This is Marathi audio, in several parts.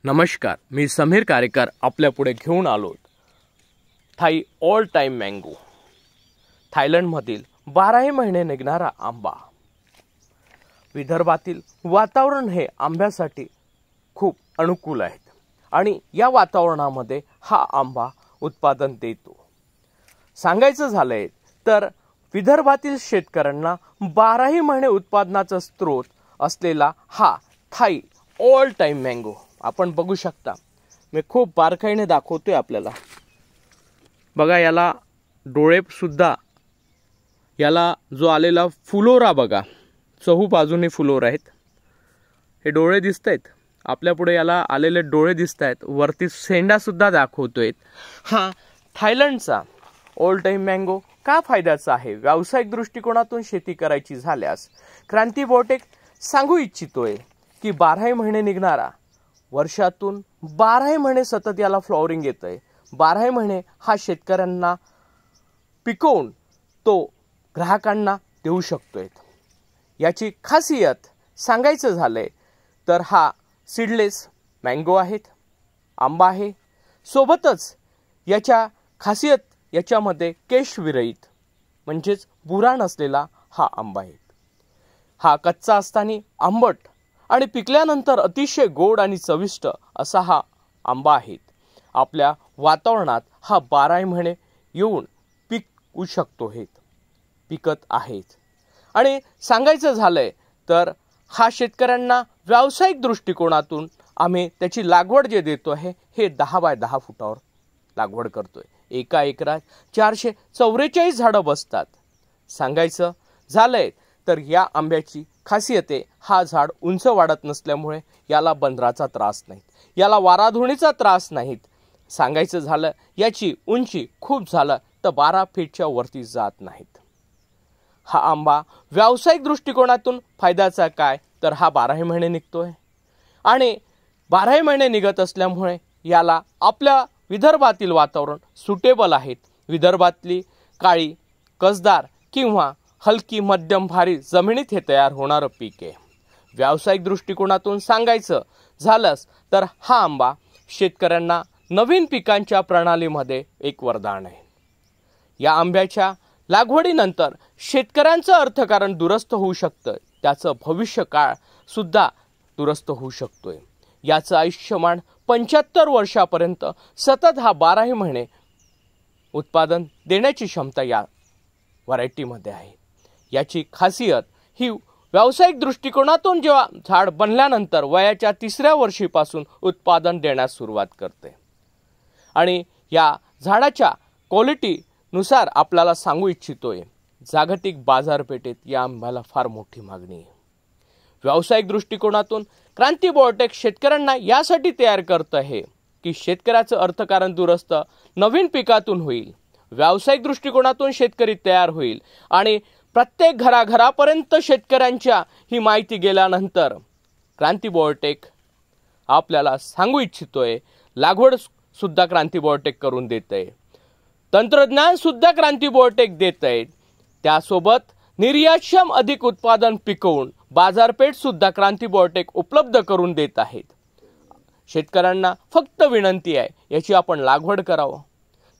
नमस्कार, मी समीर कारेकर आपल्या पुढे घेऊन आलो थाई ऑल टाइम मँगो। थायलंडमधील 12ही महिने निघणारा आंबा। विदर्भातील वातावरण हे आंब्यासाठी खूप अनुकूल आहे आणि या वातावरणामध्ये हा आंबा उत्पादन देतो। सांगायचं झालंय तर विदर्भातील शेतकऱ्यांना 12ही महिने उत्पादनाचा स्रोत असलेला हा थाई ऑल टाइम मँगो आपण बघू शकता। मी खूप बारकाईने दाखवतोय आपल्याला। बघा, याला डोळे सुद्धा, याला जो आलेला फुलोरा बघा, चहू बाजूने फुलोरा आहेत। हे डोळे दिसतायत आपल्या पुढे, याला आलेले डोळे दिसतायत, वरती शेंडा सुद्धा दाखवतोय। हा थायलंडचा ऑल टाइम मँगो का फायद्याचा आहे? व्यावसायिक दृष्टिकोनातून शेती करायची झाल्यास क्रांती बायोटेक सांगू इच्छितोय की 12ही महिने निघणारा, वर्षातून 12ही महिने सतत याला फ्लॉवरिंग येतंय। 12ही महिने हा शेतकऱ्यांना पिकवून तो ग्राहकांना देऊ शकतोय। याची खासियत सांगायचं झालंय तर हा सीडलेस मँगो आहेत, आंबा आहे। सोबतच याच्या खासियत याच्यामध्ये केशविरहित म्हणजेच बुरा नसलेला हा आंबा आहे। हा कच्चा असताना आंबट आणि पिकल्यानंतर अतिशय गोड आणि चविष्ट असा हा आंबा आहे। आपल्या वातावरणात हा 12ही महिने येऊन पिकू शकतो, हे पिकत आहेत। आणि सांगायचं झालंय तर हा शेतकऱ्यांना व्यावसायिक दृष्टिकोनातून आम्ही त्याची लागवड जे देतो आहे हे 10 बाय 10 फुटावर लागवड करतोय। एका एकरात 444 झाडं बसतात। सांगायचं झालंय तर या आंब्याची खासियत आहे, हा झाड उंच वाढत नसल्यामुळे याला बंदराचा त्रास नाही, याला वाराधुणीचा त्रास नाही। सांगायचं झालं याची उंची खूप झालं तर 12 फीटच्या वरती जात नाहीत। हा आंबा व्यावसायिक दृष्टिकोनातून फायद्याचा काय तर हा 12ही महिने निघतोय आणि 12ही महिने निघत असल्यामुळे याला आपल्या विदर्भातील वातावरण सुटेबल आहेत। विदर्भातली काळी, कसदार किंवा हलकी मध्यम भारी जमिनीत हे तयार होणारं पीक आहे। व्यावसायिक दृष्टिकोनातून सांगायचं झालंच तर हा आंबा शेतकऱ्यांना नवीन पिकांच्या प्रणालीमध्ये एक वरदान आहे। या आंब्याच्या लागवडीनंतर शेतकऱ्यांचं अर्थकारण दुरुस्त होऊ शकतं, त्याचं भविष्य काळ सुद्धा दुरुस्त होऊ शकतोय। याचं आयुष्यमान 75 वर्षापर्यंत सतत हा 12ही महिने उत्पादन देण्याची क्षमता या व्हरायटीमध्ये आहे। याची खासियत ही व्यावसायिक दृष्टिकोनातून जेव्हा झाड बनल्यानंतर वयाच्या 3ऱ्या वर्षीपासून उत्पादन देण्यास सुरुवात करते आणि या झाडाच्या क्वालिटीनुसार आपल्याला सांगू इच्छितोय, जागतिक बाजारपेठेत या आंब्याला फार मोठी मागणी आहे। व्यावसायिक दृष्टिकोनातून क्रांती बायोटेक शेतकऱ्यांना यासाठी तयार करत आहे की शेतकऱ्याचं अर्थकारण दुरुस्त नवीन पिकातून होईल, व्यावसायिक दृष्टिकोनातून शेतकरी तयार होईल आणि प्रत्येक घराघरापर्यंत शेतकऱ्यांच्या ही माहिती गेल्यानंतर क्रांती बायोटेक आपल्याला सांगू इच्छितोय, लागवड सुद्धा क्रांती बायोटेक करून देत आहे, तंत्रज्ञान सुद्धा क्रांती बायोटेक देत आहे। त्यासोबत निर्यातक्षम अधिक उत्पादन पिकवून बाजारपेठ सुद्धा क्रांती बायोटेक उपलब्ध करून देत आहेत। शेतकऱ्यांना फक्त विनंती आहे, याची आपण लागवड करावं,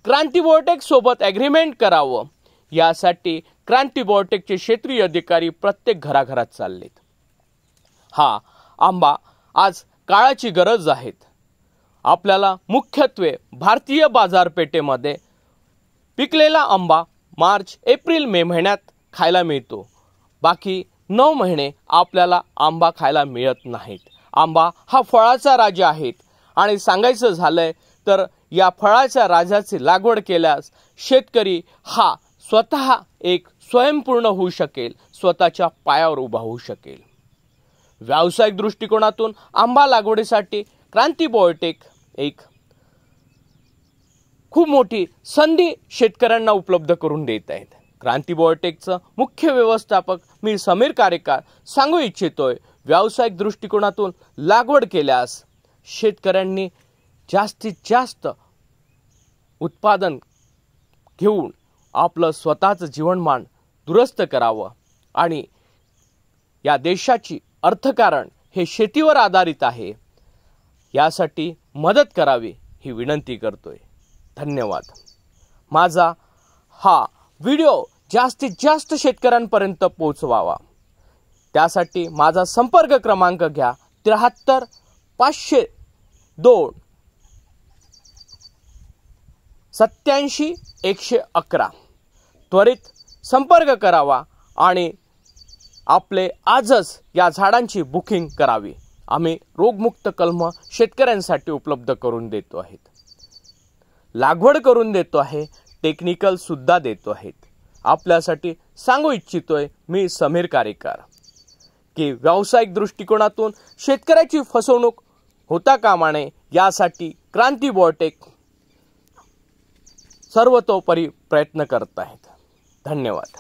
क्रांती बायोटेक सोबत ॲग्रीमेंट करावं। यासाठी क्रांती बायोटेकचे क्षेत्रीय अधिकारी प्रत्येक घराघरात चाललेत। हा आंबा आज काळाची गरज आहे। आपल्याला मुख्यत्वे भारतीय बाजारपेठेमध्ये पिकलेला आंबा मार्च, एप्रिल, मे महिन्यात खायला मिळतो। बाकी 9 महिने आपल्याला आंबा खायला मिळत नाहीत। आंबा हा फळाचा राजा आहे आणि सांगायचं झालंय तर या फळाच्या राजाची लागवड केल्यास शेतकरी हा स्वतः एक स्वयंपूर्ण होऊ शकेल, स्वतःच्या पायावर उभा होऊ शकेल। व्यावसायिक दृष्टिकोनातून आंबा लागवडीसाठी क्रांती बायोटेक एक खूप मोठी संधी शेतकऱ्यांना उपलब्ध करून देत आहेत। क्रांती बायोटेकचं मुख्य व्यवस्थापक मी समीर कारेकर सांगू इच्छितोय, व्यावसायिक दृष्टिकोनातून लागवड केल्यास शेतकऱ्यांनी जास्तीत जास्त उत्पादन घेऊन आपलं स्वतःचं जीवनमान दुरुस्त करावं आणि या देशाची अर्थकारण हे शेतीवर आधारित आहे। यासाठी मदत करावी ही विनंती करतोय। धन्यवाद। माझा हा व्हिडिओ जास्तीत जास्त शेतकऱ्यांपर्यंत पोहोचवावा त्यासाठी माझा संपर्क क्रमांक घ्या 73 502 87 111। त्वरित संपर्क करावा आणि आपले आजच या झाडांची बुकिंग करावी। आम्ही रोगमुक्त कलम शेतकऱ्यांसाठी उपलब्ध करून देतो आहेत, लागवड करून देतो आहे, टेक्निकल सुद्धा देतो आहेत। आपल्यासाठी सांगू इच्छितोय मी समीर कारेकर की व्यावसायिक दृष्टिकोनातून शेतकऱ्याची फसवणूक होता कामा नये यासाठी क्रांती बायोटेक सर्वतोपरी प्रयत्न करत आहेत। धन्यवाद।